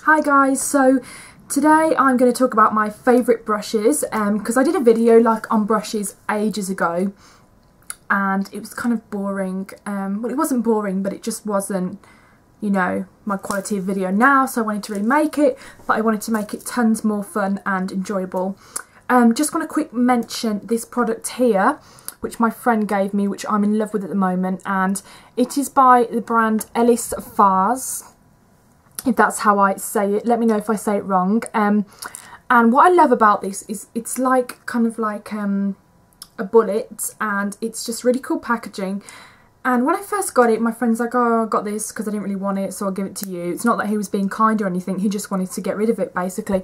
Hi guys, so today I'm going to talk about my favourite brushes because I did a video like on brushes ages ago and it was kind of boring. Well, it wasn't boring, but it just wasn't, you know, my quality of video now, so I wanted to remake it, but I wanted to make it tons more fun and enjoyable. Just want to quick mention this product here, which my friend gave me, which I'm in love with at the moment, and it is by the brand Ellis Faas, if that's how I say it. Let me know if I say it wrong. And what I love about this is it's like kind of like a bullet, and it's just really cool packaging. And when I first got it, my friend's like, oh, I got this because I didn't really want it, so I'll give it to you. It's not that he was being kind or anything, he just wanted to get rid of it basically.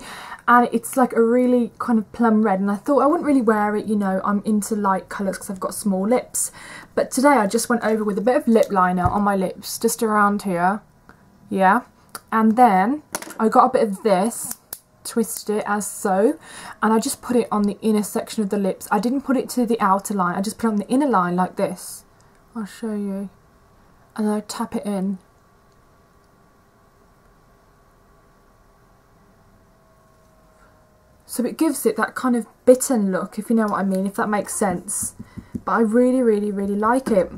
And it's like a really kind of plum red, and I thought I wouldn't really wear it, you know, I'm into light colours because I've got small lips. But today I just went over with a bit of lip liner on my lips, just around here, yeah. And then I got a bit of this, twisted it as so, and I just put it on the inner section of the lips. I didn't put it to the outer line, I just put it on the inner line like this. I'll show you. And then I tap it in. So it gives it that kind of bitten look, if you know what I mean, if that makes sense. But I really like it.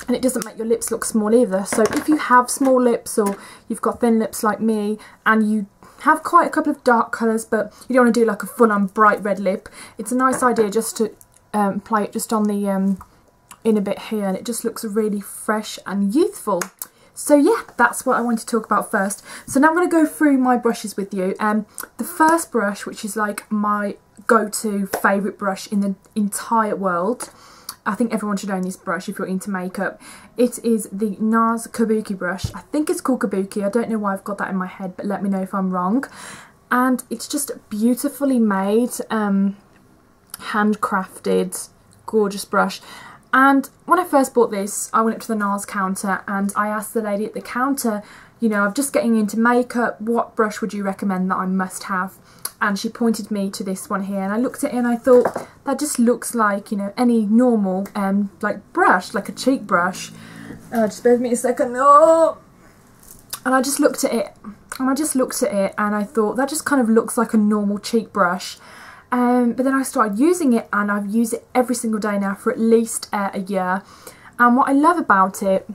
And it doesn't make your lips look small either. So if you have small lips, or you've got thin lips like me, and you have quite a couple of dark colours, but you don't want to do like a full-on bright red lip, it's a nice idea just to apply it just on the inner bit here, and it just looks really fresh and youthful. So yeah, that's what I want to talk about first. So now I'm going to go through my brushes with you. The first brush, which is like my go-to favourite brush in the entire world, I think everyone should own this brush if you're into makeup. It is the Nars Kabuki brush. I think it's called Kabuki. I don't know why I've got that in my head, but let me know if I'm wrong. And it's just beautifully made, handcrafted, gorgeous brush. And when I first bought this, I went up to the Nars counter and I asked the lady at the counter, you know, I'm just getting into makeup, what brush would you recommend that I must have? And she pointed me to this one here, and I looked at it and I thought, that just looks like, you know, any normal like brush, like a cheek brush. Just bear with me a second. Oh! And I just looked at it, and I thought, that just kind of looks like a normal cheek brush. But then I started using it, and I've used it every single day now for at least a year. And what I love about it,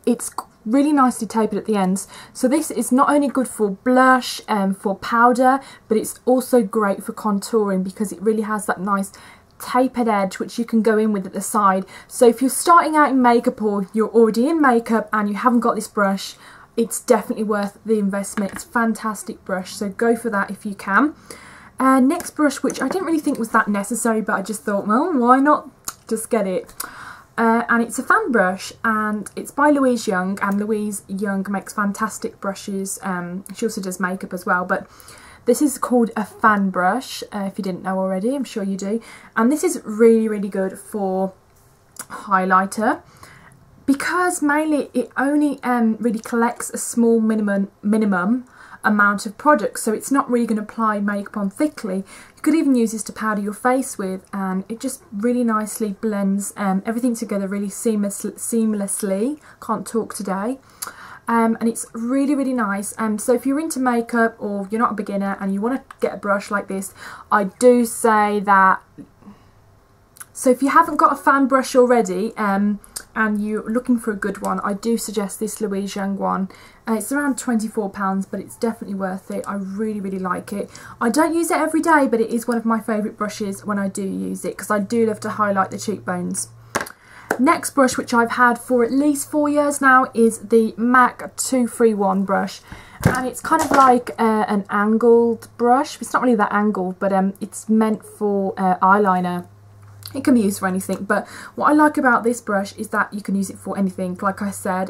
it's really nicely tapered at the ends. So this is not only good for blush and for powder, but it's also great for contouring because it really has that nice tapered edge which you can go in with at the side. So if you're starting out in makeup, or you're already in makeup and you haven't got this brush, it's definitely worth the investment. It's a fantastic brush, so go for that if you can. Next brush, which I didn't really think was that necessary, but I just thought, well, why not just get it. And it's a fan brush, and it's by Louise Young, and Louise Young makes fantastic brushes. She also does makeup as well, but this is called a fan brush, if you didn't know already, I'm sure you do. And this is really good for highlighter, because mainly it only really collects a small minimum amount of product, so it's not really going to apply makeup on thickly. You could even use this to powder your face with, and it just really nicely blends everything together really seamlessly. Can't talk today. And it's really nice. So if you're into makeup, or you're not a beginner and you want to get a brush like this, I do say that. So if you haven't got a fan brush already, and you're looking for a good one, I do suggest this Louise Young one. It's around £24, but it's definitely worth it. I really like it. I don't use it every day, but it is one of my favourite brushes when I do use it, because I do love to highlight the cheekbones. Next brush, which I've had for at least 4 years now, is the MAC 231 brush. And it's kind of like an angled brush. It's not really that angled, but it's meant for eyeliner. It can be used for anything, but what I like about this brush is that you can use it for anything. Like I said,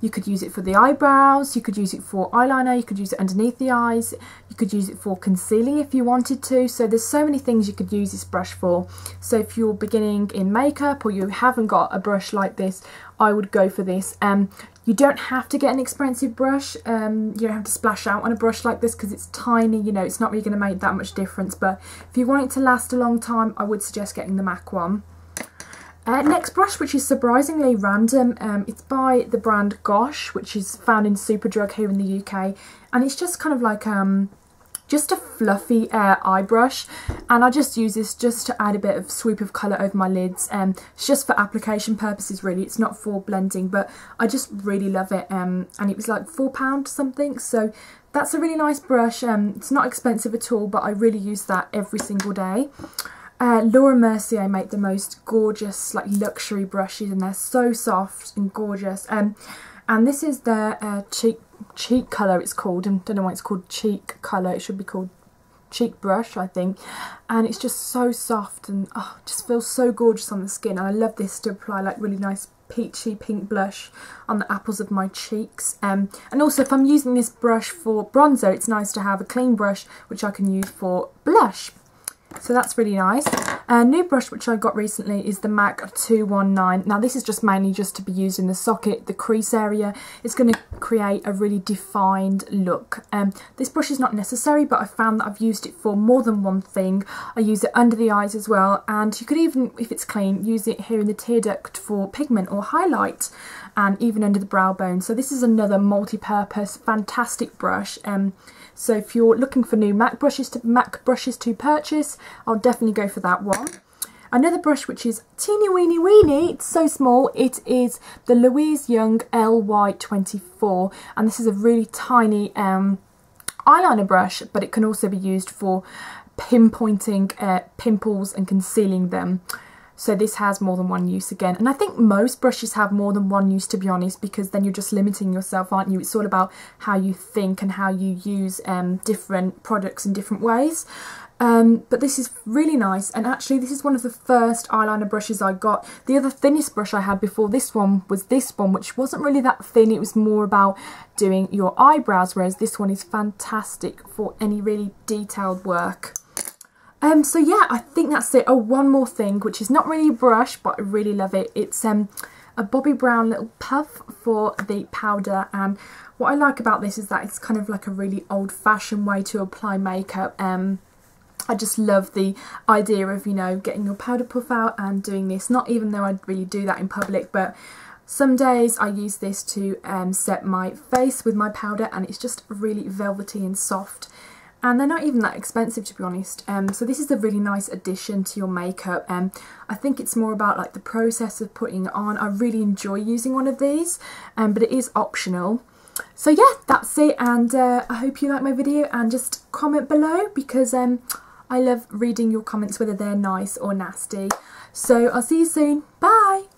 you could use it for the eyebrows, you could use it for eyeliner, you could use it underneath the eyes, you could use it for concealing if you wanted to. So there's so many things you could use this brush for. So if you're beginning in makeup, or you haven't got a brush like this, I would go for this. You don't have to get an expensive brush. You don't have to splash out on a brush like this because it's tiny, you know, it's not really going to make that much difference. But if you want it to last a long time, I would suggest getting the MAC one. Next brush, which is surprisingly random, it's by the brand Gosh, which is found in Superdrug here in the UK, and it's just kind of like just a fluffy eye brush, and I just use this just to add a bit of sweep of colour over my lids. It's just for application purposes really, it's not for blending, but I just really love it, and it was like £4 something, so that's a really nice brush. It's not expensive at all, but I really use that every single day. Laura Mercier make the most gorgeous like luxury brushes, and they're so soft and gorgeous. And this is their cheek colour, it's called. I don't know why it's called cheek colour, it should be called cheek brush, I think. And it's just so soft and just feels so gorgeous on the skin. And I love this to apply like really nice peachy pink blush on the apples of my cheeks. And also, if I'm using this brush for bronzer, it's nice to have a clean brush which I can use for blush. So that's really nice. A new brush which I got recently is the MAC 219. Now this is just mainly just to be used in the socket, the crease area. It's going to create a really defined look. This brush is not necessary, but I found that I've used it for more than one thing. I use it under the eyes as well, and you could even, if it's clean, use it here in the tear duct for pigment or highlight, and even under the brow bone. So this is another multi-purpose fantastic brush. So if you're looking for new MAC brushes to purchase, I'll definitely go for that one. Another brush which is teeny weeny, it's so small, it is the Louise Young LY24, and this is a really tiny eyeliner brush, but it can also be used for pinpointing pimples and concealing them. So this has more than one use again, and I think most brushes have more than one use, to be honest, because then you're just limiting yourself, aren't you? It's all about how you think and how you use different products in different ways. But this is really nice, and actually this is one of the first eyeliner brushes I got. The other thinnest brush I had before this one was this one, which wasn't really that thin. It was more about doing your eyebrows, whereas this one is fantastic for any really detailed work. So yeah, I think that's it. Oh, one more thing, which is not really a brush, but I really love it. It's a Bobbi Brown little puff for the powder, and what I like about this is that it's kind of like a really old-fashioned way to apply makeup. I just love the idea of, you know, getting your powder puff out and doing this, not even though I really do that in public, but some days I use this to set my face with my powder, and it's just really velvety and soft. And they're not even that expensive, to be honest. So this is a really nice addition to your makeup. I think it's more about like the process of putting it on. I really enjoy using one of these, but it is optional. So yeah, that's it, and I hope you like my video, and just comment below, because I love reading your comments, whether they're nice or nasty. So I'll see you soon. Bye!